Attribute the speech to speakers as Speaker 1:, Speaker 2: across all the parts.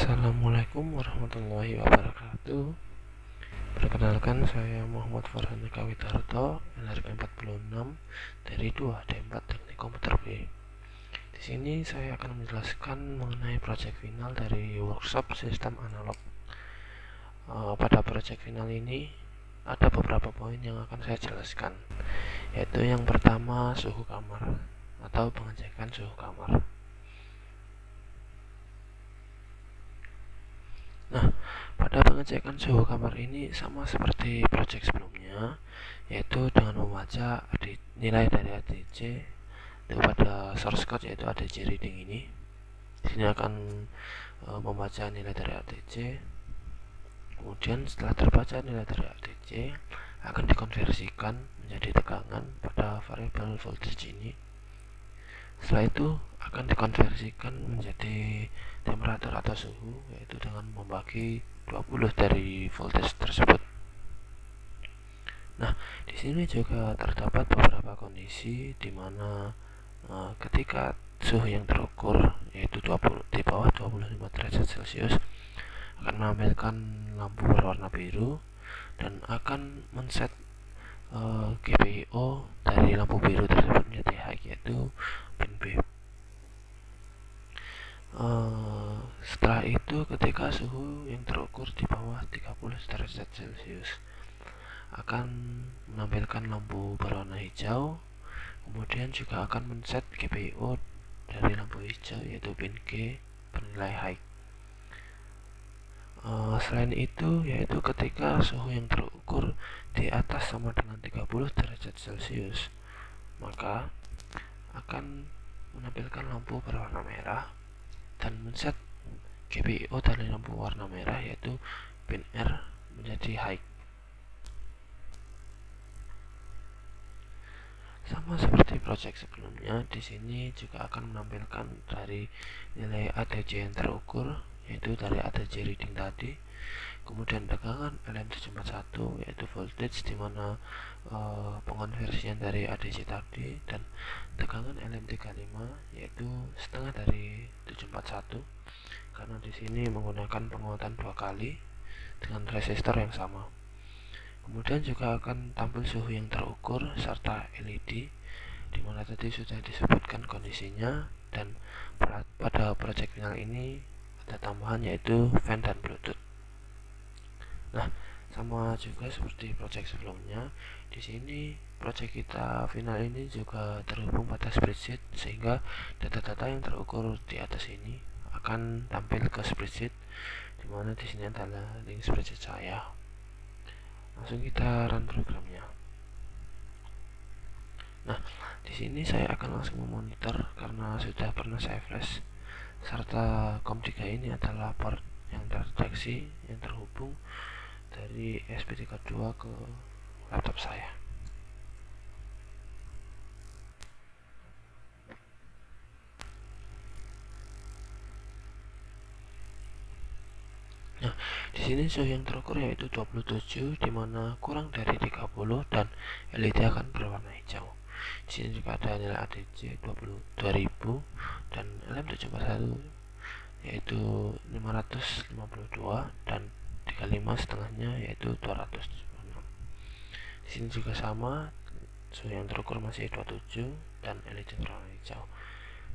Speaker 1: Assalamualaikum warahmatullahi wabarakatuh. Perkenalkan, saya Muhammad Farhan Eka Witarto, NRK 46 dari 2D4 Teknik Komputer B. Di sini saya akan menjelaskan mengenai proyek final dari workshop sistem analog. Pada proyek final ini ada beberapa poin yang akan saya jelaskan, yaitu yang pertama suhu kamar atau pengecekan suhu kamar. Nah, pada pengecekan suhu kamar ini sama seperti proyek sebelumnya, yaitu dengan membaca nilai dari ADC itu pada source code, yaitu ADC reading ini. Di sini akan membaca nilai dari ADC. Kemudian setelah terbaca nilai dari ADC akan dikonversikan menjadi tegangan pada variabel voltage ini. Setelah itu akan dikonversikan menjadi temperatur atau suhu, yaitu dengan membagi 20 dari voltage tersebut. Nah, di sini juga terdapat beberapa kondisi di mana ketika suhu yang terukur yaitu di bawah 25 derajat Celcius akan menampilkan lampu berwarna biru dan akan men-set GPIO dari lampu biru tersebut menjadi high, yaitu pin B. Setelah itu ketika suhu yang terukur di bawah 30 derajat Celcius akan menampilkan lampu berwarna hijau, kemudian juga akan men-set GPIO dari lampu hijau yaitu pin G bernilai high. Selain itu, yaitu ketika suhu yang terukur di atas sama dengan 30 derajat Celcius, maka akan menampilkan lampu berwarna merah dan men-set GPIO dari lampu warna merah yaitu pin R menjadi high. Sama seperti proyek sebelumnya, di sini juga akan menampilkan dari nilai ADC yang terukur, yaitu dari ADC reading tadi, kemudian tegangan LM741 yaitu voltage, di mana pengonversian dari ADC tadi, dan tegangan LM35 yaitu setengah dari 741 karena di sini menggunakan penguatan 2 kali dengan resistor yang sama. Kemudian juga akan tampil suhu yang terukur serta LED, dimana tadi sudah disebutkan kondisinya, dan pada proyek final ini ada tambahan yaitu fan dan Bluetooth. Nah, sama juga seperti proyek sebelumnya, di sini proyek kita final ini juga terhubung pada spreadsheet, sehingga data-data yang terukur di atas ini akan tampil ke spreadsheet, dimana di sini adalah link spreadsheet saya. Langsung kita run programnya. Nah, di sini saya akan langsung memonitor karena sudah pernah saya flash, serta COM3 ini adalah port yang terdeteksi yang terhubung dari SP32 ke laptop saya. Nah, di sini suhu yang terukur yaitu 27, dimana kurang dari 30 dan LED akan berwarna hijau. Di sini juga ada nilai ADC 20.000 dan LM741 yaitu 552 dan 35 setengahnya yaitu 276. Di sini juga sama, suhu yang terukur masih 27 dan LED berwarna hijau.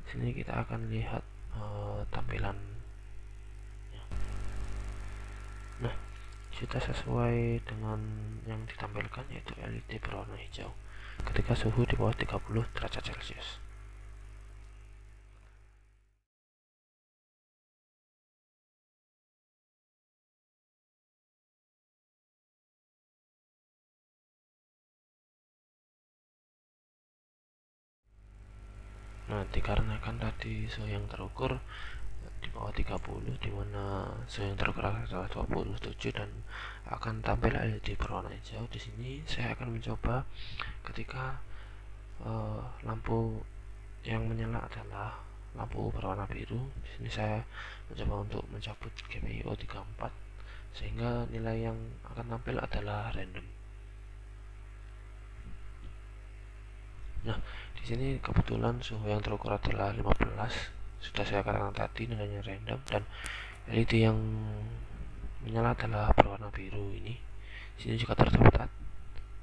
Speaker 1: Di sini kita akan lihat tampilan. Nah, sudah sesuai dengan yang ditampilkan yaitu LED berwarna hijau ketika suhu di bawah 30 derajat Celcius. Nah, dikarenakan tadi suhu yang terukur di bawah 30, dimana suhu yang terukur adalah 27 dan akan tampil LED berwarna hijau. Di sini saya akan mencoba ketika lampu yang menyala adalah lampu berwarna biru. Di sini saya mencoba untuk mencabut GPIO 34 sehingga nilai yang akan tampil adalah random. Nah, di sini kebetulan suhu yang terukur adalah 15. Sudah saya katakan tadi nilainya random, dan LED yang menyala adalah berwarna biru ini. Sini juga terdapat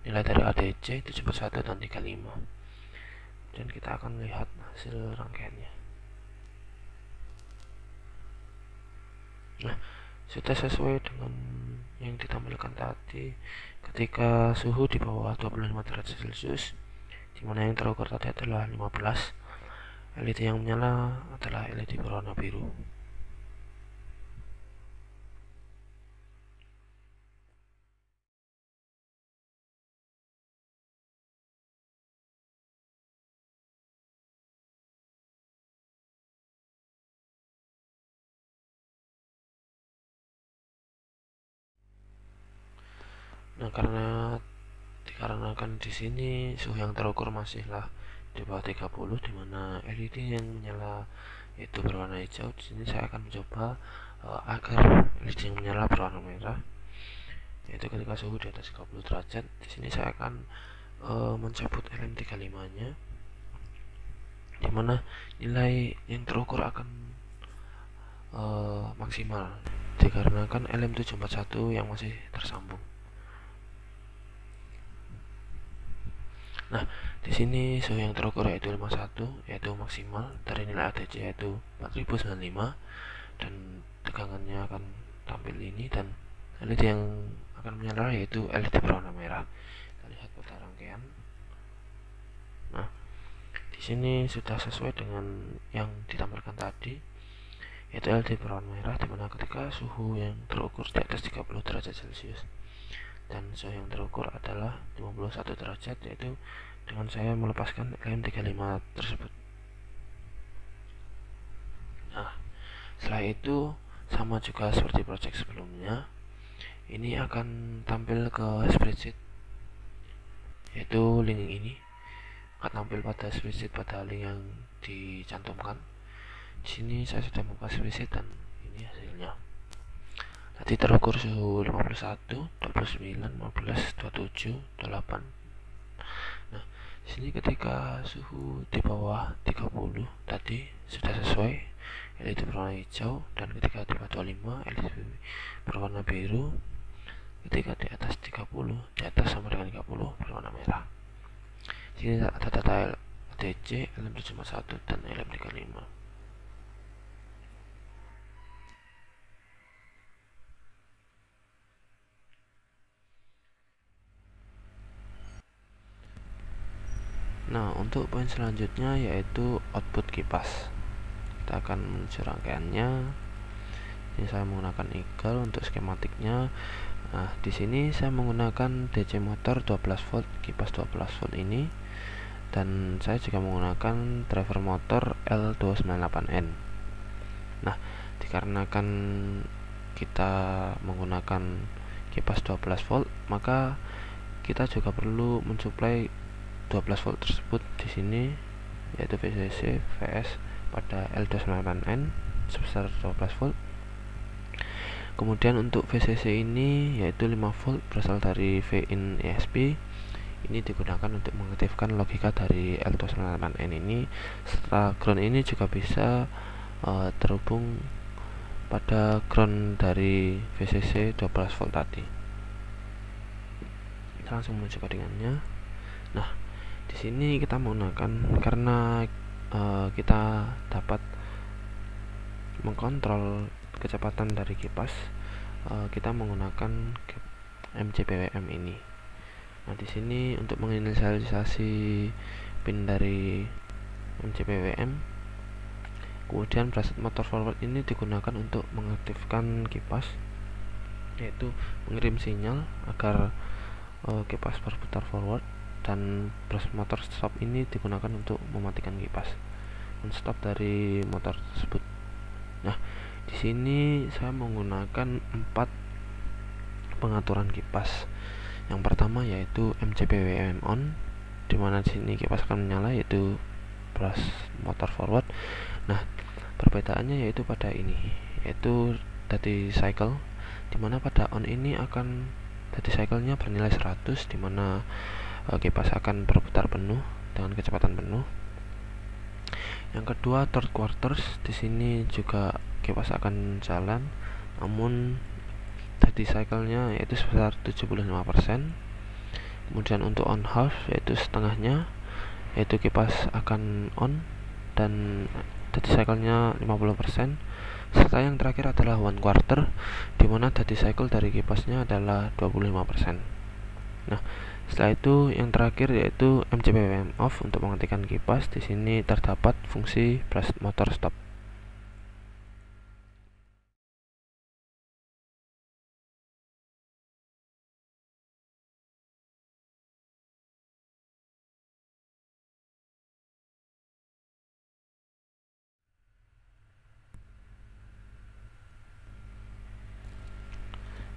Speaker 1: nilai dari ADC 71 dan 35, dan kita akan lihat hasil rangkaiannya. Nah, sudah sesuai dengan yang ditampilkan tadi. Ketika suhu di bawah 25 derajat Celcius, dimana yang terukur tadi adalah 15, LED yang menyala adalah LED berwarna biru. Nah, dikarenakan di sini suhu yang terukur masihlah di bawah 30, dimana LED yang menyala itu berwarna hijau. Di sini saya akan mencoba agar LED yang menyala berwarna merah, yaitu ketika suhu di atas 30 derajat. Di sini saya akan mencabut LM35-nya, dimana nilai yang terukur akan maksimal dikarenakan LM741 yang masih tersambung. Nah, di sini suhu yang terukur yaitu 51, yaitu maksimal dari nilai ADC yaitu 4095, dan tegangannya akan tampil ini, dan LED yang akan menyala yaitu LED berwarna merah. Kita lihat pada rangkaian. Nah, di sini sudah sesuai dengan yang ditampilkan tadi, yaitu LED berwarna merah, dimana ketika suhu yang terukur di atas 30 derajat Celcius dan suhu yang terukur adalah 51 derajat, yaitu dengan saya melepaskan LM35 tersebut. Nah, setelah itu sama juga seperti project sebelumnya, ini akan tampil ke spreadsheet, yaitu link ini akan tampil pada spreadsheet pada link yang dicantumkan. Di sini saya sudah membuka spreadsheet dan ini hasilnya. Tadi terukur suhu 51, 29, 15, 27, 28. Nah, di sini ketika suhu di bawah 30 tadi sudah sesuai, LED berwarna hijau, dan ketika di bawah 25 LED berwarna biru, ketika di atas 30, di atas sama dengan 30 berwarna merah. Di sini ada data ADC, LM741 dan LM35. Nah, untuk poin selanjutnya yaitu output kipas. Kita akan menuju rangkaiannya. Ini saya menggunakan eagle untuk skematiknya. Nah, di sini saya menggunakan DC motor 12 volt, kipas 12 volt ini, dan saya juga menggunakan driver motor L298N. Nah, dikarenakan kita menggunakan kipas 12 volt, maka kita juga perlu mensuplai 12 volt tersebut di sini, yaitu VCC VS pada L298N sebesar 12 volt. Kemudian untuk VCC ini yaitu 5 volt berasal dari VIN ESP. Ini digunakan untuk mengaktifkan logika dari L298N ini. Setelah ground ini juga bisa terhubung pada ground dari VCC 12 volt tadi. Kita langsung menuju codingannya. Nah, di sini kita menggunakan, karena kita dapat mengkontrol kecepatan dari kipas, kita menggunakan MCPWM ini. Nah, di sini untuk menginisialisasi pin dari MCPWM, kemudian bracket motor forward ini digunakan untuk mengaktifkan kipas, yaitu mengirim sinyal agar kipas berputar forward, dan brush motor stop ini digunakan untuk mematikan kipas, men-stop dari motor tersebut. Nah, di sini saya menggunakan 4 pengaturan kipas. Yang pertama yaitu MCPWM on, dimana di sini kipas akan menyala yaitu brush motor forward. Nah, perbedaannya yaitu pada ini, yaitu tadi cycle, dimana pada on ini akan tadi cycle-nya bernilai 100, dimana kipas akan berputar penuh dengan kecepatan penuh. Yang kedua third quarters, di sini juga kipas akan jalan namun dead cycle-nya yaitu sebesar 75%. Kemudian untuk on half yaitu setengahnya, yaitu kipas akan on dan dead cycle-nya 50%. Serta yang terakhir adalah 1/4, di mana dead cycle dari kipasnya adalah 25%. Nah, setelah itu yang terakhir yaitu MCPWM off untuk menghentikan kipas. Di sini terdapat fungsi brush motor stop.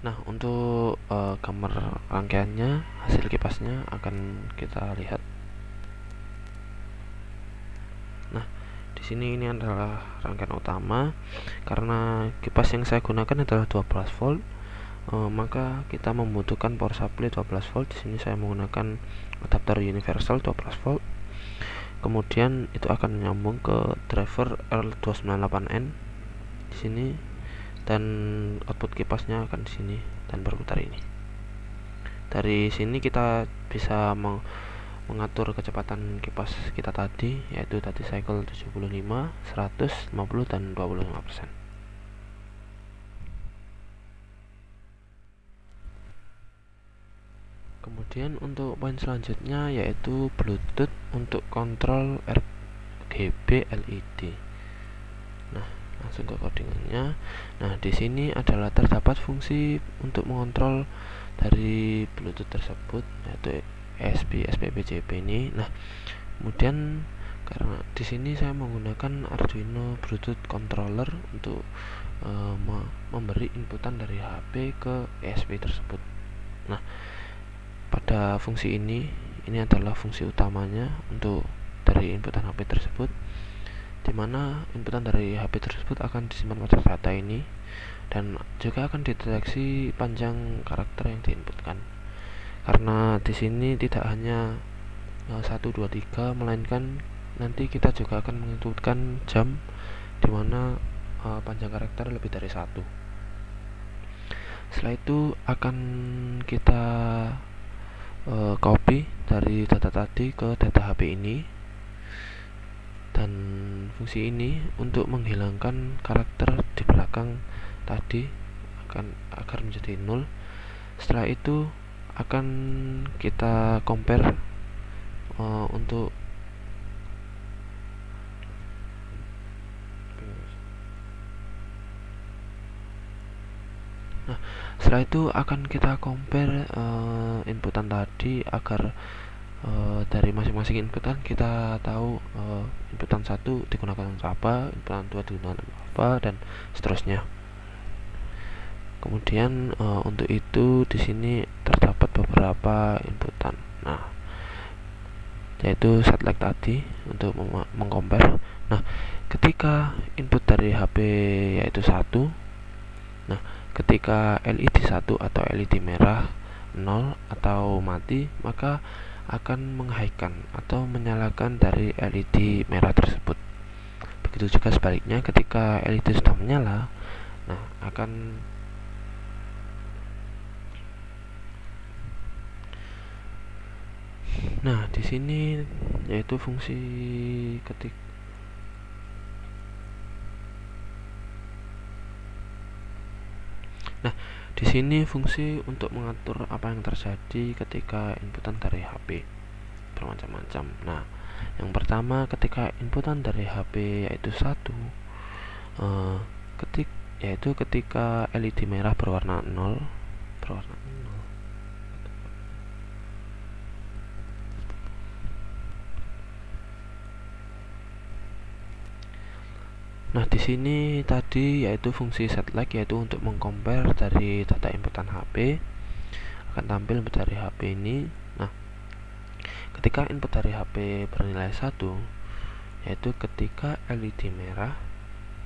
Speaker 1: Nah, untuk gambar rangkaiannya, hasil kipasnya akan kita lihat. Nah, di sini ini adalah rangkaian utama. Karena kipas yang saya gunakan adalah 12 volt, maka kita membutuhkan power supply 12 volt. Di sini saya menggunakan adapter universal 12 volt. Kemudian itu akan menyambung ke driver R298N di sini, dan output kipasnya akan di sini dan berputar ini. Dari sini kita bisa mengatur kecepatan kipas kita tadi, yaitu tadi cycle 75, 100, 50 dan 25%. Kemudian untuk poin selanjutnya yaitu Bluetooth untuk kontrol RGB LED. Nah, langsung ke codingannya. Nah, di sini adalah terdapat fungsi untuk mengontrol dari Bluetooth tersebut, yaitu ESP, SPP, JP ini. Nah, kemudian karena di sini saya menggunakan Arduino Bluetooth controller untuk memberi inputan dari HP ke ESP tersebut. Nah, pada fungsi ini adalah fungsi utamanya untuk dari inputan HP tersebut, dimana inputan dari HP tersebut akan disimpan pada data ini dan juga akan dideteksi panjang karakter yang diinputkan. Karena di sini tidak hanya 1, 2, 3, melainkan nanti kita juga akan menginputkan jam, dimana panjang karakter lebih dari 1. Setelah itu akan kita copy dari data tadi ke data HP ini, dan fungsi ini untuk menghilangkan karakter di belakang tadi agar menjadi 0. Setelah itu akan kita compare untuk setelah itu akan kita compare inputan tadi agar dari masing-masing inputan kita tahu inputan 1 digunakan untuk apa, inputan 2 digunakan untuk apa, dan seterusnya. Kemudian untuk itu di sini terdapat beberapa inputan. Nah, yaitu satellite tadi untuk mengcompare. Nah, ketika input dari HP yaitu 1, nah ketika LED 1 atau LED merah 0 atau mati, maka akan menghidupkan atau menyalakan dari LED merah tersebut. Begitu juga sebaliknya, ketika LED sudah menyala, nah akan di sini yaitu fungsi di sini fungsi untuk mengatur apa yang terjadi ketika inputan dari HP bermacam-macam. Nah, yang pertama ketika inputan dari HP yaitu 1, ketika LED merah berwarna 0, Nah, di sini tadi yaitu fungsi setLight, yaitu untuk mengcompare dari data inputan HP akan tampil dari HP ini. Nah, ketika input dari HP bernilai 1, yaitu ketika LED merah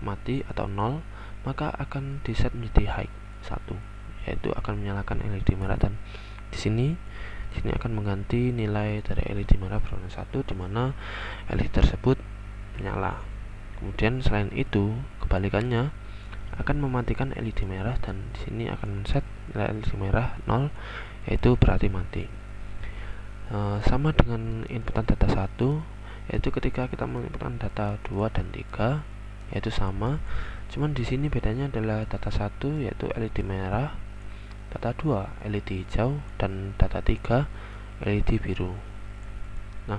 Speaker 1: mati atau 0, maka akan diset menjadi high 1, yaitu akan menyalakan LED merah, dan di sini akan mengganti nilai dari LED merah berwarna 1, di mana LED tersebut menyala. Kemudian selain itu, kebalikannya akan mematikan LED merah, dan di sini akan set nilai LED merah 0, yaitu berarti mati. Sama dengan inputan data 1, yaitu ketika kita menginputkan data 2 dan 3, yaitu sama, cuman di sini bedanya adalah data 1 yaitu LED merah, data 2 LED hijau, dan data 3 LED biru. Nah,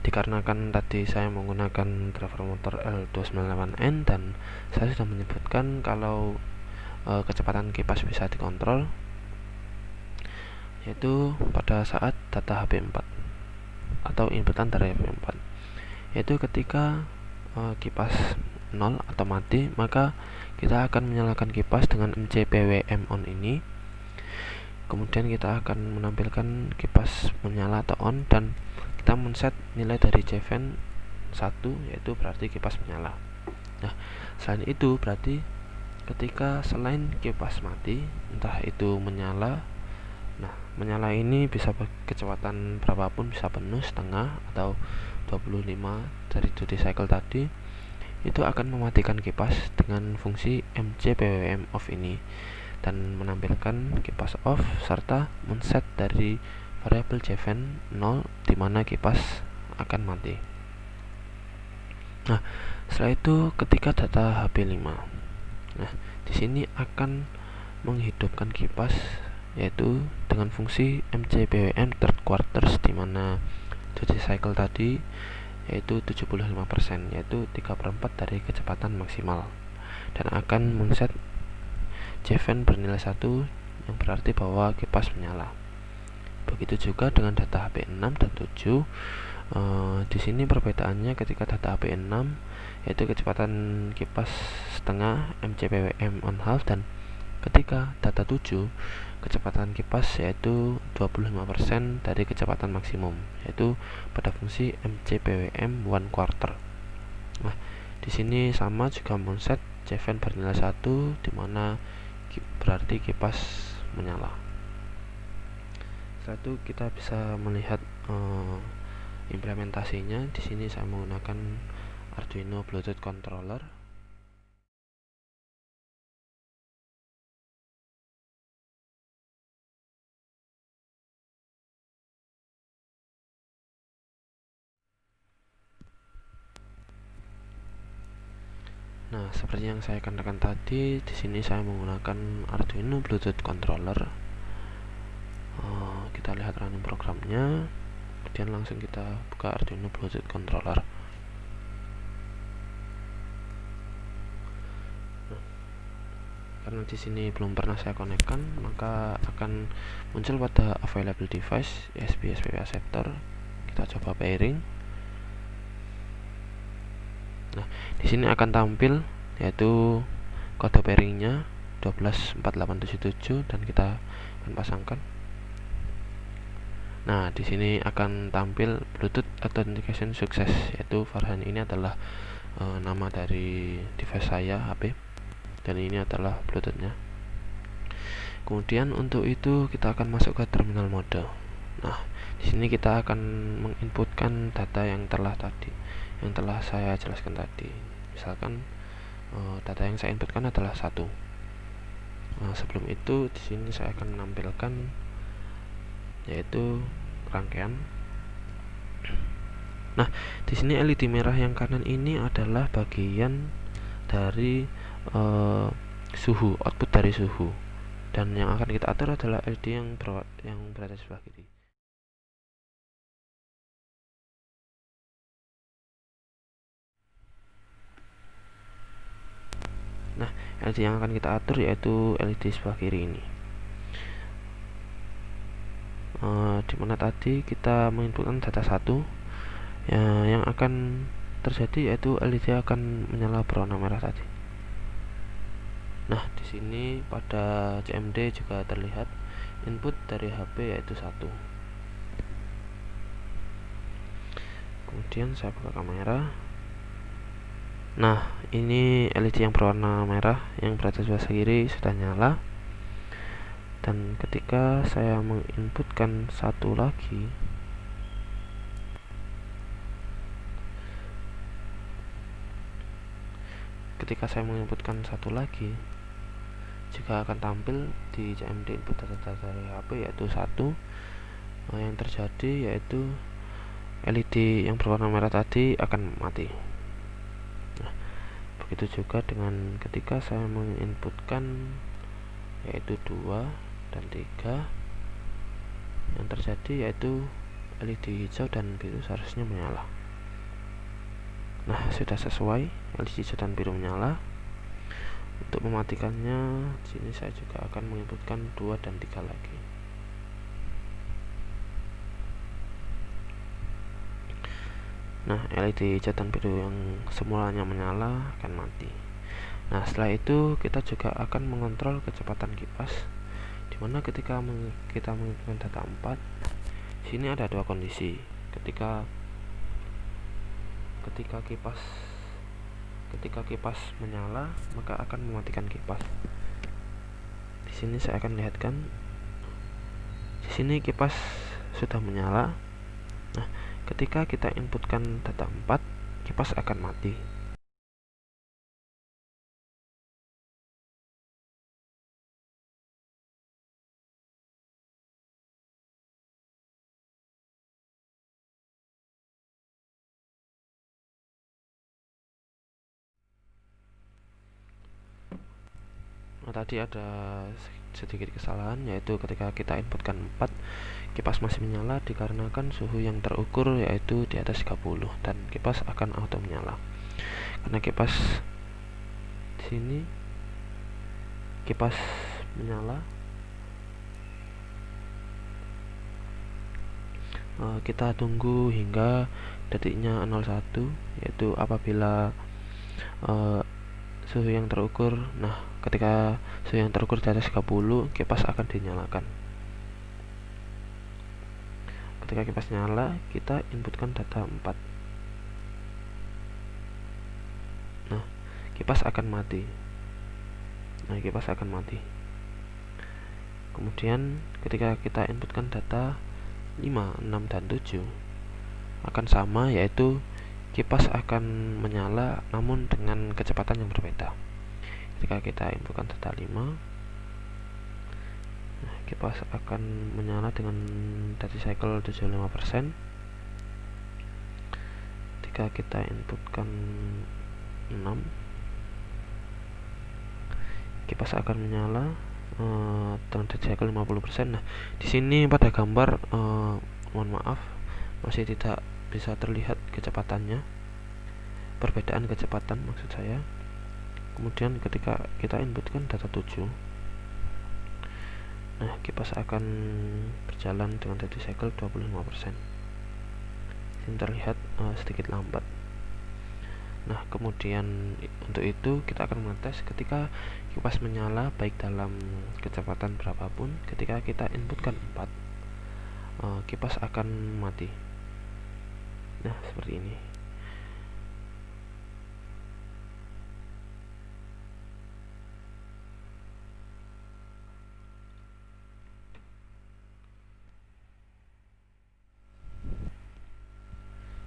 Speaker 1: dikarenakan tadi saya menggunakan driver motor L298N dan saya sudah menyebutkan kalau kecepatan kipas bisa dikontrol, yaitu pada saat data HP4 atau inputan dari HP4, yaitu ketika kipas 0 atau mati, maka kita akan menyalakan kipas dengan MCPWM on ini. Kemudian kita akan menampilkan kipas menyala atau on, dan kita men-set nilai dari JVen 1, yaitu berarti kipas menyala. Nah, selain itu berarti ketika selain kipas mati, entah itu menyala, nah menyala ini bisa kecepatan berapapun, bisa penuh, setengah, atau 25 dari duty cycle tadi, itu akan mematikan kipas dengan fungsi MCPWM off ini dan menampilkan kipas off serta men-set dari variabel JVen 0 di mana kipas akan mati. Nah, setelah itu ketika data HP5, nah di sini akan menghidupkan kipas yaitu dengan fungsi MCPWM third quarters, di mana duty cycle tadi yaitu 75%, yaitu 3/4 dari kecepatan maksimal, dan akan men-set JVen bernilai 1 yang berarti bahwa kipas menyala. Begitu juga dengan data HP6 dan 7. Di sini perbedaannya ketika data HP6 yaitu kecepatan kipas setengah MCPWM on half, dan ketika data 7 kecepatan kipas yaitu 25% dari kecepatan maksimum, yaitu pada fungsi MCPWM 1/4. Nah, di sini sama juga men-set JVen bernilai 1, di mana berarti kipas menyala. Setelah itu kita bisa melihat implementasinya. Di sini saya menggunakan Arduino Bluetooth controller. Nah, seperti yang saya katakan tadi, di sini saya menggunakan Arduino Bluetooth controller. Kita lihat running programnya, kemudian langsung kita buka Arduino Bluetooth controller. Karena di sini belum pernah saya konekkan, maka akan muncul pada available device USB acceptor. Kita coba pairing. Nah, di sini akan tampil yaitu kode pairingnya 124877, dan kita akan pasangkan. Nah, di sini akan tampil Bluetooth Authentication sukses, yaitu Farhan ini adalah nama dari device saya HP, dan ini adalah Bluetoothnya. Kemudian untuk itu kita akan masuk ke terminal mode. Nah, di sini kita akan menginputkan data yang telah saya jelaskan tadi. Misalkan data yang saya inputkan adalah 1. Sebelum itu di sini saya akan menampilkan yaitu rangkaian. Nah, di sini LED merah yang kanan ini adalah bagian dari suhu, output dari suhu, dan yang akan kita atur adalah LED yang berada di sebelah kiri. Nah, LED yang akan kita atur yaitu LED sebelah kiri ini. Dimana tadi kita menginputkan data 1, yang akan terjadi yaitu LED akan menyala berwarna merah tadi. Nah, di sini pada CMD juga terlihat input dari HP yaitu 1. Kemudian saya buka kamera. Nah, ini LED yang berwarna merah yang berada di sebelah kiri sudah nyala. Dan ketika saya menginputkan 1 lagi, ketika saya menginputkan satu lagi juga akan tampil di CMD input data dari HP yaitu 1. Yang terjadi yaitu LED yang berwarna merah tadi akan mati. Nah, begitu juga dengan ketika saya menginputkan yaitu 2 dan 3, yang terjadi yaitu LED hijau dan biru seharusnya menyala. Nah, sudah sesuai, LED hijau dan biru menyala. Untuk mematikannya, sini saya juga akan menginputkan 2 dan 3 lagi. Nah, LED hijau dan biru yang semulanya menyala akan mati. Nah, setelah itu kita juga akan mengontrol kecepatan kipas, dimana ketika kita menginputkan data 4, sini ada 2 kondisi. Ketika kipas menyala, maka akan mematikan kipas. Di sini saya akan lihatkan. Di sini kipas sudah menyala. Nah, ketika kita inputkan data 4, kipas akan mati. Nah, tadi ada sedikit kesalahan, yaitu ketika kita inputkan 4, kipas masih menyala dikarenakan suhu yang terukur yaitu di atas 30 dan kipas akan auto menyala. Karena kipas di sini kipas menyala, kita tunggu hingga detiknya 01, yaitu apabila suhu yang terukur. Nah, ketika suhu yang terukur di atas 30, kipas akan dinyalakan. Ketika kipas nyala, kita inputkan data 4. Nah, kipas akan mati. Kemudian ketika kita inputkan data 5, 6, dan 7 akan sama, yaitu kipas akan menyala namun dengan kecepatan yang berbeda. Ketika kita inputkan data 5, kipas akan menyala dengan duty cycle 75%. Ketika kita inputkan 6, kipas akan menyala dengan duty cycle 50%. Nah, di sini pada gambar mohon maaf masih tidak bisa terlihat kecepatannya, perbedaan kecepatan maksud saya. Kemudian ketika kita inputkan data 7, nah, kipas akan berjalan dengan duty cycle 25%. Ini terlihat sedikit lambat. Nah, kemudian untuk itu kita akan mengetes ketika kipas menyala baik dalam kecepatan berapapun. Ketika kita inputkan 4, kipas akan mati. Nah, seperti ini.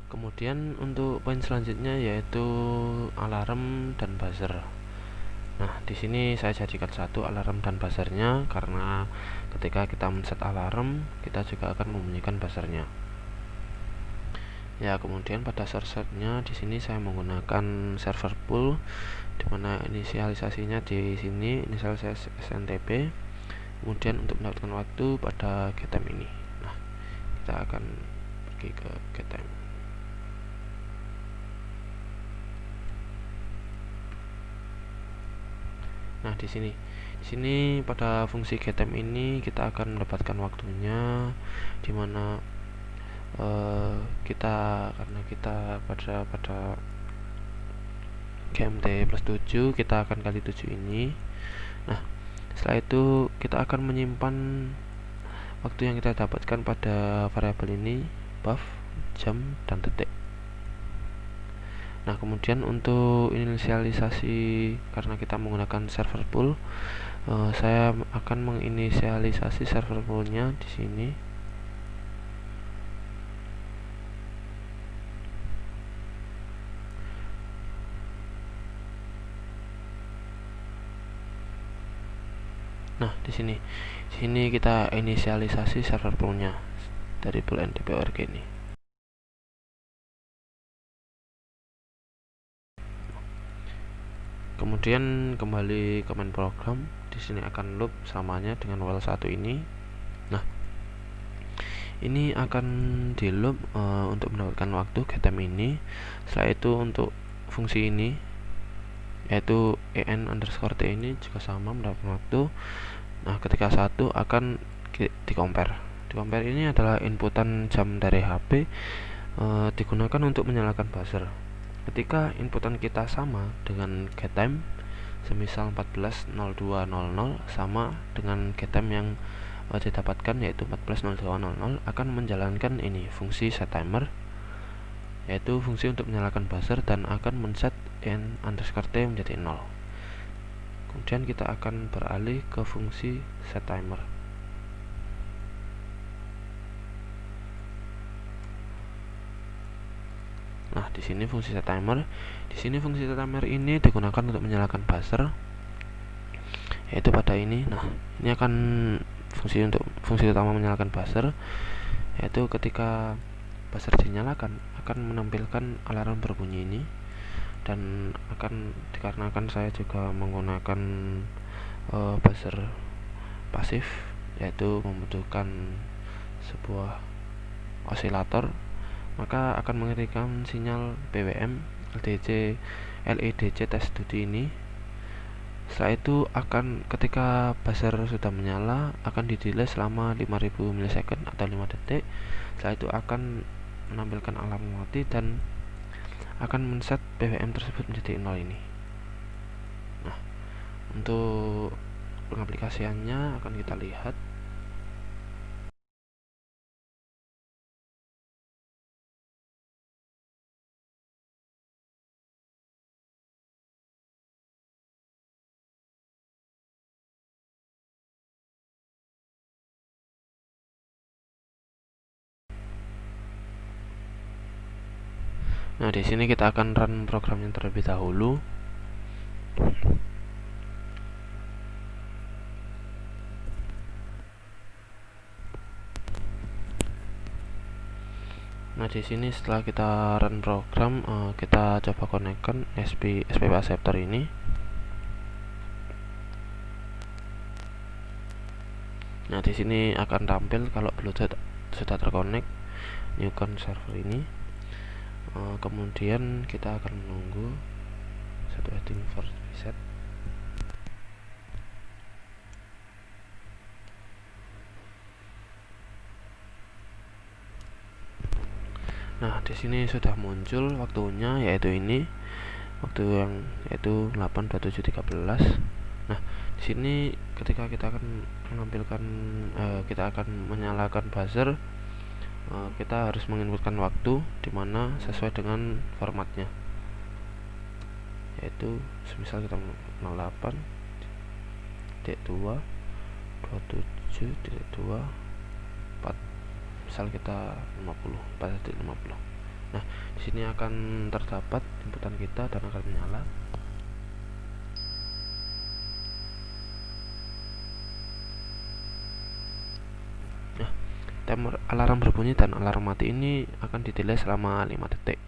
Speaker 1: Kemudian untuk poin selanjutnya yaitu alarm dan buzzer. Nah, di sini saya jadikan satu alarm dan buzzernya karena ketika kita men-set alarm, kita juga akan membunyikan buzzernya. Ya, kemudian pada servernya di sini saya menggunakan server pool, dimana inisialisasinya di sini inisial saya SNTP. Kemudian untuk mendapatkan waktu pada getTime ini. Nah, kita akan pergi ke getTime. Nah, di sini pada fungsi getTime ini kita akan mendapatkan waktunya, dimana karena kita pada GMT plus 7 kita akan kali 7 ini. Nah, setelah itu kita akan menyimpan waktu yang kita dapatkan pada variabel ini, buff, jam, dan detik. Nah, kemudian untuk inisialisasi, karena kita menggunakan server pool, saya akan menginisialisasi server poolnya di sini. Nah, di sini kita inisialisasi server poolnya dari pool ndp.org ini. Kemudian kembali ke main program. Di sini akan loop samanya dengan while 1 ini. Nah, ini akan di loop untuk mendapatkan waktu getTime ini. Setelah itu untuk fungsi ini yaitu en_t ini juga sama mendapatkan waktu. Nah, ketika 1 akan di compare. Di compare ini adalah inputan jam dari HP digunakan untuk menyalakan buzzer. Ketika inputan kita sama dengan getTime, semisal 14.02.00 sama dengan getTime yang didapatkan yaitu 14.02.00, akan menjalankan ini fungsi setTimer, yaitu fungsi untuk menyalakan buzzer dan akan men-set en_t menjadi 0. Kemudian kita akan beralih ke fungsi setTimer. Nah, di sini fungsi setTimer. Di sini fungsi setTimer ini digunakan untuk menyalakan buzzer, yaitu pada ini. Nah, ini akan fungsi utama menyalakan buzzer, yaitu ketika buzzer dinyalakan akan menampilkan alarm berbunyi ini, dan akan dikarenakan saya juga menggunakan buzzer pasif, yaitu membutuhkan sebuah osilator, maka akan mengirimkan sinyal BWM LEDC test duty ini. Setelah itu ketika buzzer sudah menyala akan didelay selama 5000 milisecond atau 5 detik. Setelah itu akan menampilkan alarm mati dan akan men-set BWM tersebut menjadi 0 ini. Nah, untuk pengaplikasiannya akan kita lihat. Nah, di sini kita akan run programnya terlebih dahulu. Nah, di sini setelah kita run program, kita coba konekkan SPP acceptor ini. Nah, di sini akan tampil kalau Bluetooth sudah terkonek newcon server ini. Kemudian kita akan menunggu satu waiting for reset. Nah, di sini sudah muncul waktunya, yaitu ini waktu yang yaitu 8:27.13. Nah, di sini ketika kita akan menampilkan kita akan menyalakan buzzer, kita harus menginputkan waktu dimana sesuai dengan formatnya, yaitu semisal kita 08.2 27.2 4, misal kita 4.50. Nah, di sini akan terdapat inputan kita dan akan menyala. Nah, timer alarm berbunyi dan alarm mati ini akan didelay selama 5 detik.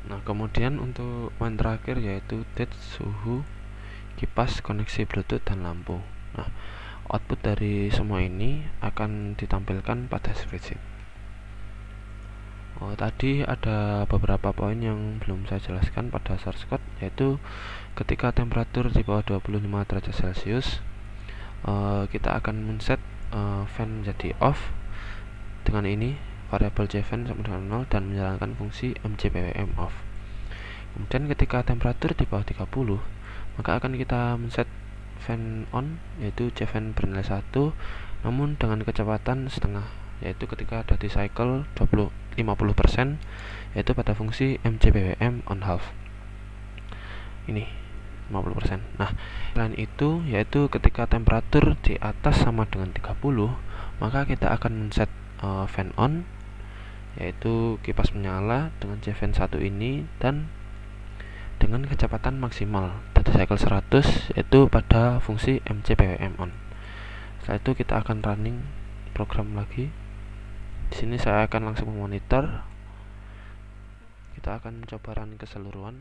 Speaker 1: Nah, kemudian untuk poin terakhir yaitu date, suhu, kipas, koneksi Bluetooth, dan lampu. Nah, output dari semua ini akan ditampilkan pada spreadsheet. Tadi ada beberapa poin yang belum saya jelaskan pada source code, yaitu ketika temperatur di bawah 25 derajat Celcius, kita akan men-set fan menjadi off dengan ini variabel jfan sama dengan 0 dan menjalankan fungsi mjbwm off. Kemudian ketika temperatur di bawah 30, maka akan kita men-set fan on, yaitu jfan bernilai 1 namun dengan kecepatan setengah, yaitu ketika ada di cycle 50%, yaitu pada fungsi mjbwm on half ini 50%. Nah, selain itu yaitu ketika temperatur di atas sama dengan 30, maka kita akan men-set fan on, yaitu kipas menyala dengan jfan 1 ini, dan dengan kecepatan maksimal data cycle 100, yaitu pada fungsi mcpwm on. Setelah itu kita akan running program lagi. Di sini saya akan langsung memonitor. Kita akan coba running keseluruhan.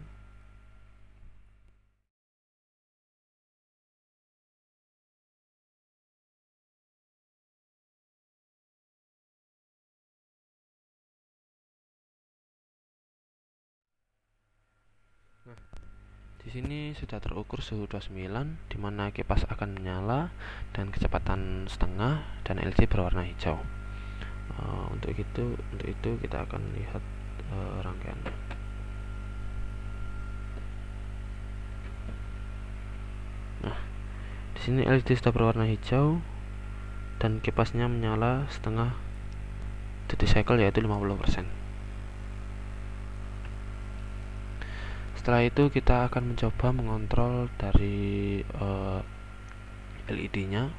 Speaker 1: Di sini sudah terukur suhu 29, di mana kipas akan menyala dan kecepatan setengah dan LED berwarna hijau. Untuk itu kita akan lihat rangkaian. Nah, di sini LED sudah berwarna hijau dan kipasnya menyala setengah duty cycle, yaitu 50%. Setelah itu kita akan mencoba mengontrol dari LED-nya,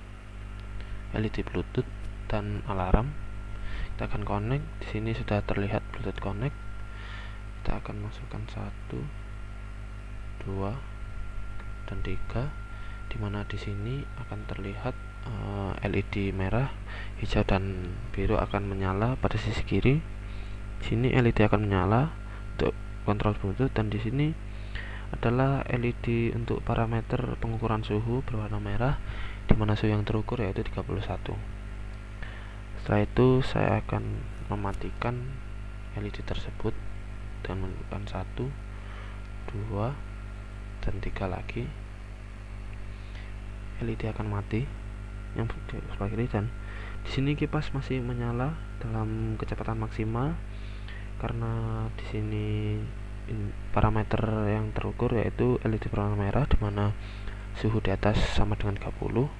Speaker 1: LED Bluetooth dan alarm. Kita akan connect. Di sini sudah terlihat Bluetooth connect. Kita akan masukkan 1, 2, dan 3, dimana di sini akan terlihat LED merah, hijau, dan biru akan menyala pada sisi kiri. Di sini LED akan menyala untuk kontrol Bluetooth, dan di sini adalah LED untuk parameter pengukuran suhu berwarna merah, di mana suhu yang terukur yaitu 31. Setelah itu saya akan mematikan LED tersebut dengan menentukan 1, 2, dan 3 lagi. LED akan mati yang sebelah kiri, dan di sini kipas masih menyala dalam kecepatan maksimal karena di sini parameter yang terukur yaitu LED berwarna merah, di mana suhu di atas sama dengan 30.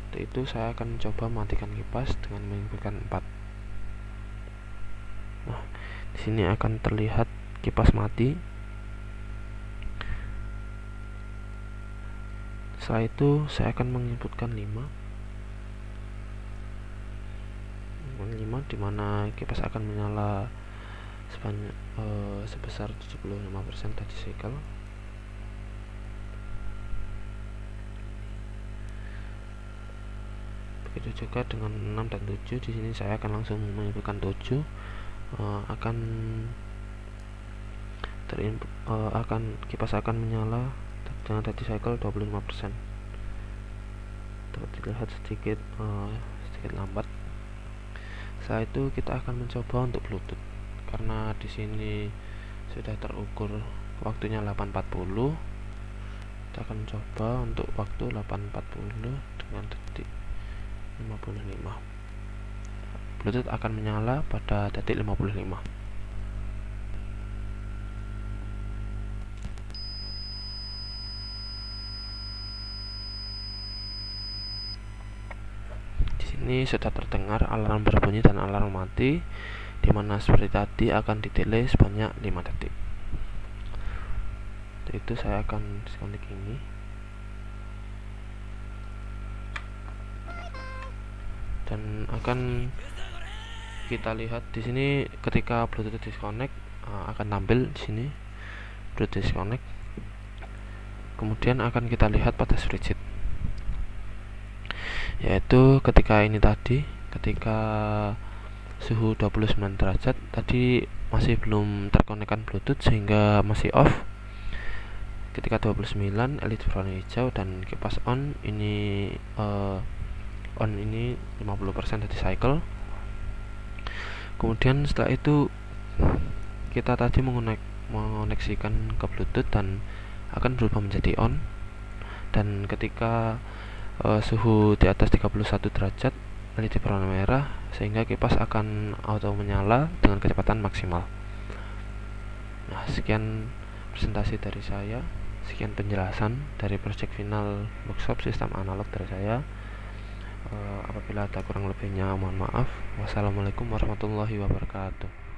Speaker 1: Untuk itu saya akan coba mematikan kipas dengan menginputkan 4. Nah, di sini akan terlihat kipas mati. Setelah itu saya akan menginputkan 5, di mana kipas akan menyala sebesar 75% touch cycle. Begitu juga dengan 6 dan 7. Di sini saya akan langsung menginputkan 7. Kipas akan menyala dengan touch cycle 25%. Dapat dilihat sedikit lambat. Setelah itu kita akan mencoba untuk Bluetooth. Karena di sini sudah terukur waktunya 8.40, kita akan coba untuk waktu 8.40 dengan detik 55. Bluetooth akan menyala pada detik 55. Di sini sudah terdengar alarm berbunyi dan alarm mati, dimana seperti tadi akan di-delay sebanyak 5 detik. Untuk itu saya akan disconnect ini, dan akan kita lihat di sini ketika Bluetooth disconnect akan tampil di sini Bluetooth disconnect. Kemudian akan kita lihat pada switch, yaitu ketika suhu 29 derajat tadi masih belum terkonekkan Bluetooth sehingga masih off. Ketika 29 LED berwarna hijau dan kipas on ini 50% dari cycle. Kemudian setelah itu kita tadi mengoneksikan ke Bluetooth dan akan berubah menjadi on, dan ketika suhu di atas 31 derajat LED berwarna merah, sehingga kipas akan auto menyala dengan kecepatan maksimal. Nah, sekian presentasi dari saya, sekian penjelasan dari project final workshop sistem analog dari saya. Apabila ada kurang lebihnya mohon maaf. Wassalamualaikum warahmatullahi wabarakatuh.